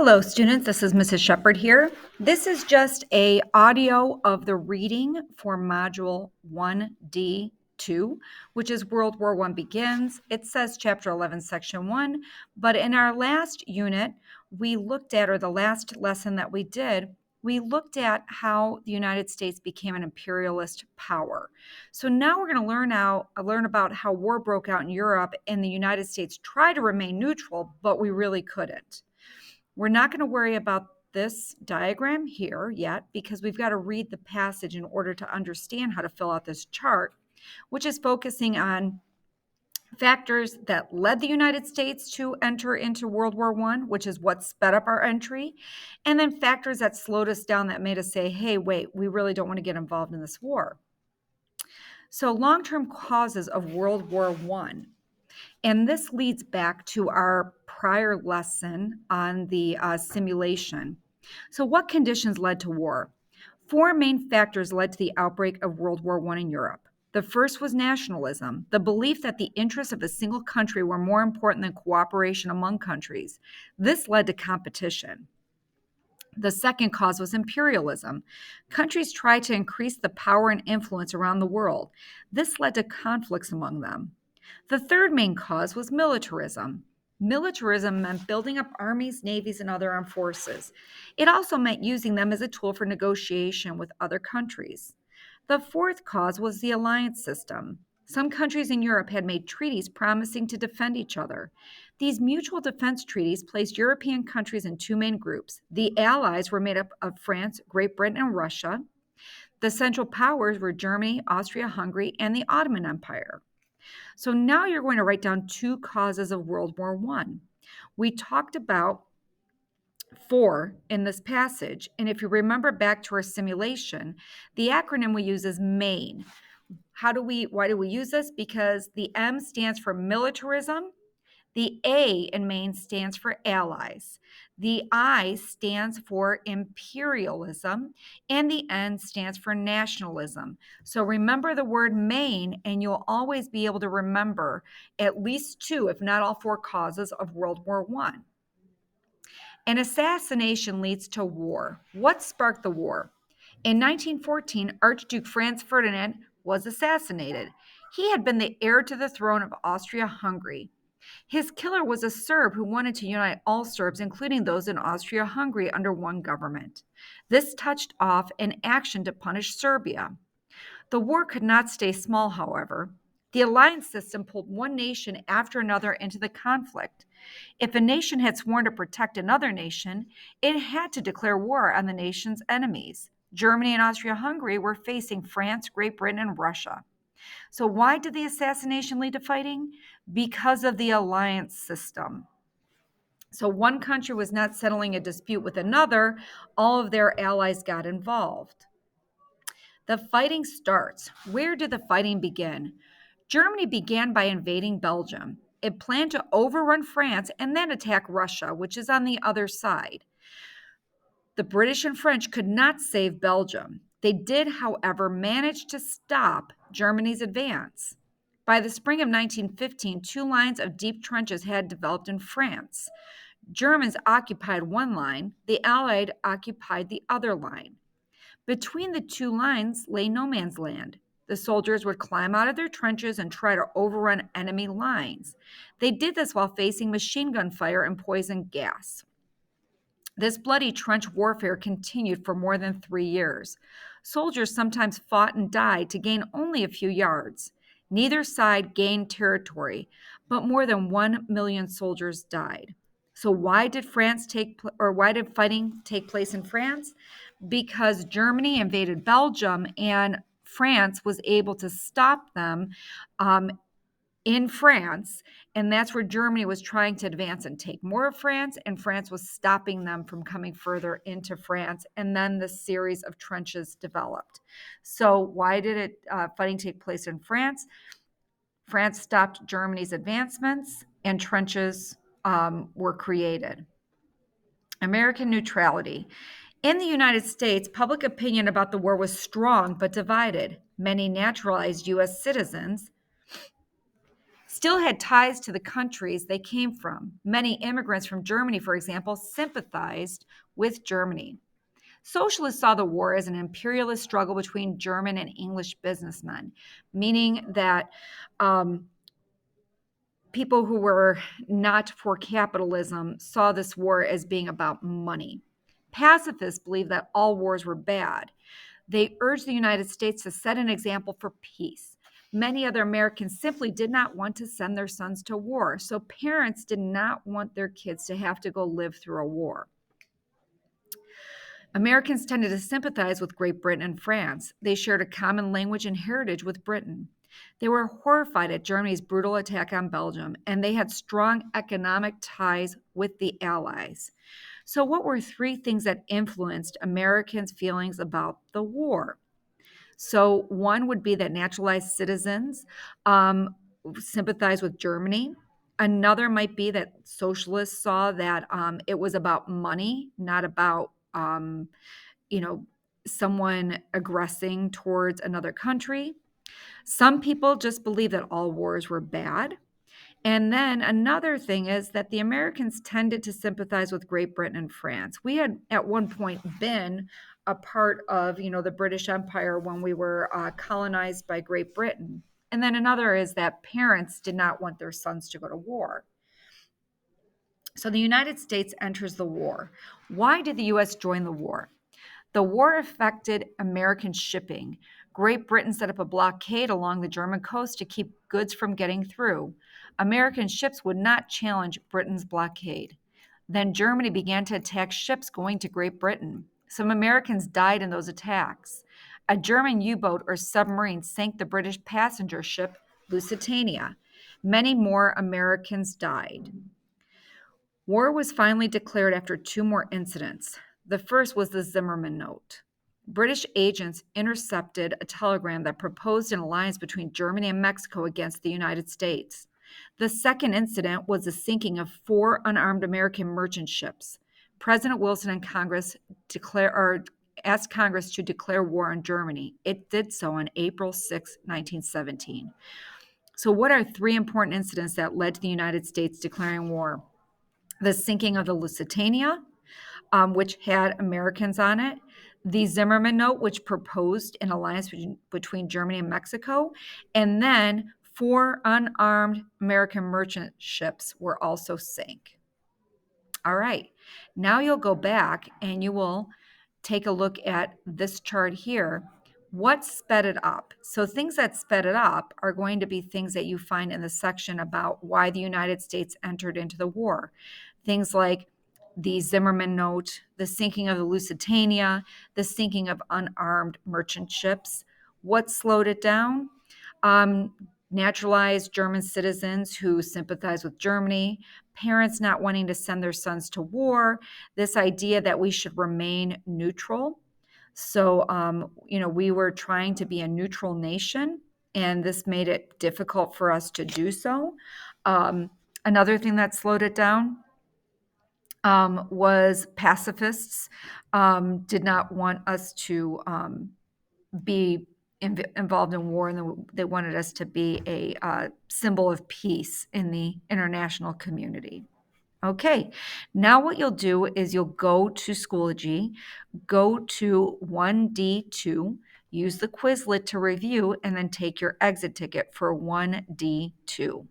Hello, students. This is Mrs. Shepard here. This is just a audio of the reading for Module 1D.2, which is World War I Begins. It says Chapter 11, Section 1, but in our last unit, we looked at, or the last lesson that we did, we looked at how the United States became an imperialist power. So now we're going to learn about how war broke out in Europe and the United States tried to remain neutral, but we really couldn't. We're not going to worry about this diagram here yet because we've got to read the passage in order to understand how to fill out this chart, which is focusing on factors that led the United States to enter into World War I, which is what sped up our entry, and then factors that slowed us down that made us say, hey, wait, we really don't want to get involved in this war. So long-term causes of World War I. And this leads back to our prior lesson on the simulation. So what conditions led to war? Four main factors led to the outbreak of World War I in Europe. The first was nationalism, the belief that the interests of a single country were more important than cooperation among countries. This led to competition. The second cause was imperialism. Countries tried to increase the power and influence around the world. This led to conflicts among them. The third main cause was militarism. Militarism meant building up armies, navies, and other armed forces. It also meant using them as a tool for negotiation with other countries. The fourth cause was the alliance system. Some countries in Europe had made treaties promising to defend each other. These mutual defense treaties placed European countries in two main groups. The Allies were made up of France, Great Britain, and Russia. The Central Powers were Germany, Austria-Hungary, and the Ottoman Empire. So now you're going to write down two causes of World War I. We talked about four in this passage, and if you remember back to our simulation, the acronym we use is MAIN. Why do we use this? Because the M stands for militarism, the A in MAIN stands for allies, the I stands for imperialism, and the N stands for nationalism. So remember the word MAIN, and you'll always be able to remember at least two, if not all four causes of World War I. An assassination leads to war. What sparked the war? In 1914, Archduke Franz Ferdinand was assassinated. He had been the heir to the throne of Austria-Hungary. His killer was a Serb who wanted to unite all Serbs, including those in Austria-Hungary, under one government. This touched off an action to punish Serbia. The war could not stay small, however. The alliance system pulled one nation after another into the conflict. If a nation had sworn to protect another nation, it had to declare war on the nation's enemies. Germany and Austria-Hungary were facing France, Great Britain, and Russia. So why did the assassination lead to fighting? Because of the alliance system. So one country was not settling a dispute with another, all of their allies got involved. The fighting starts. Where did the fighting begin? Germany began by invading Belgium. It planned to overrun France and then attack Russia, which is on the other side. The British and French could not save Belgium. They did, however, manage to stop Germany's advance. By the spring of 1915, two lines of deep trenches had developed in France. Germans occupied one line, the Allied occupied the other line. Between the two lines lay no man's land. The soldiers would climb out of their trenches and try to overrun enemy lines. They did this while facing machine gun fire and poison gas. This bloody trench warfare continued for more than 3 years. Soldiers sometimes fought and died to gain only a few yards. Neither side gained territory, but more than 1 million soldiers died. So why did fighting take place in France? Because Germany invaded Belgium and France was able to stop them in France, and that's where Germany was trying to advance and take more of France, and France was stopping them from coming further into France, and then the series of trenches developed. So why did fighting take place in France? France stopped Germany's advancements, and trenches were created. American neutrality. In the United States, public opinion about the war was strong but divided. Many naturalized U.S. citizens still had ties to the countries they came from. Many immigrants from Germany, for example, sympathized with Germany. Socialists saw the war as an imperialist struggle between German and English businessmen, meaning that um, people who were not for capitalism saw this war as being about money. Pacifists believed that all wars were bad. They urged the United States to set an example for peace. Many other Americans simply did not want to send their sons to war, so parents did not want their kids to have to go live through a war. Americans tended to sympathize with Great Britain and France. They shared a common language and heritage with Britain. They were horrified at Germany's brutal attack on Belgium, and they had strong economic ties with the Allies. So, what were three things that influenced Americans' feelings about the war? So, one would be that naturalized citizens um, sympathize with Germany. Another might be that socialists saw that it was about money, not about you know, someone aggressing towards another country. Some people just believe that all wars were bad. And then another thing is that the Americans tended to sympathize with Great Britain and France. We had at one point been a part of, the British Empire when we were colonized by Great Britain. And then another is that parents did not want their sons to go to war. So the United States enters the war. Why did the U.S. join the war? The war affected American shipping. Great Britain set up a blockade along the German coast to keep goods from getting through. American ships would not challenge Britain's blockade. Then Germany began to attack ships going to Great Britain. Some Americans died in those attacks. A German U boat or submarine sank the British passenger ship Lusitania. Many more Americans died. War was finally declared after two more incidents. The first was the Zimmerman Note. British agents intercepted a telegram that proposed an alliance between Germany and Mexico against the United States. The second incident was the sinking of four unarmed American merchant ships. President Wilson and Congress asked Congress to declare war on Germany. It did so on April 6, 1917. So, what are three important incidents that led to the United States declaring war? The sinking of the Lusitania, which had Americans on it, the Zimmerman Note, which proposed an alliance between Germany and Mexico, and then four unarmed American merchant ships were also sank. All right, now you'll go back and you will take a look at this chart here. What sped it up? So things that sped it up are going to be things that you find in the section about why the United States entered into the war. Things like the Zimmerman Note, the sinking of the Lusitania, the sinking of unarmed merchant ships. What slowed it down? Naturalized German citizens who sympathize with Germany, parents not wanting to send their sons to war, this idea that we should remain neutral. So, we were trying to be a neutral nation, and this made it difficult for us to do so. Another thing that slowed it down was pacifists did not want us to be involved in war, and they wanted us to be a symbol of peace in the international community. Okay, now what you'll do is you'll go to Schoology, go to 1D.2, use the Quizlet to review, and then take your exit ticket for 1D.2.